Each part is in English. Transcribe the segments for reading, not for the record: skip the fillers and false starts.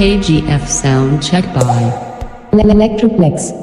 KGF sound check by Electroplex.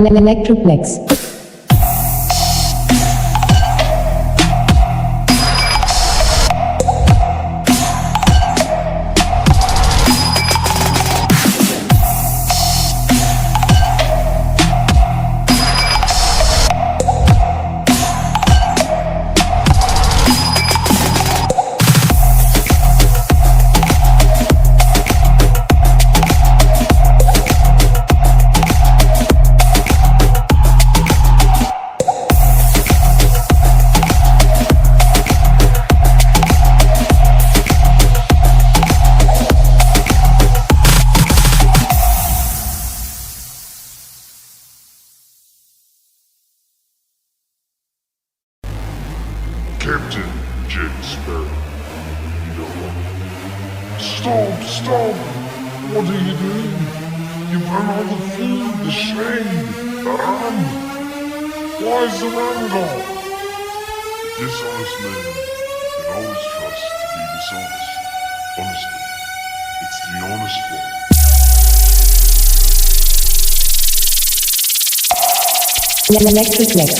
Electroplex. Captain Jack Sparrow, you know what? Stop! What are you doing? You burn all the food, the shade, the rum. Why is the rum gone? A dishonest man you can always trust to be dishonest. Honestly, it's the honest one. Electroplex.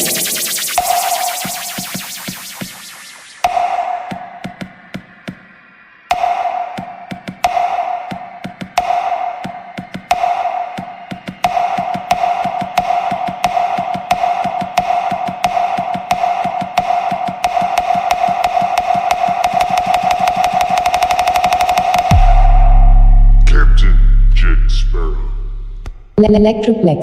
Electroplex.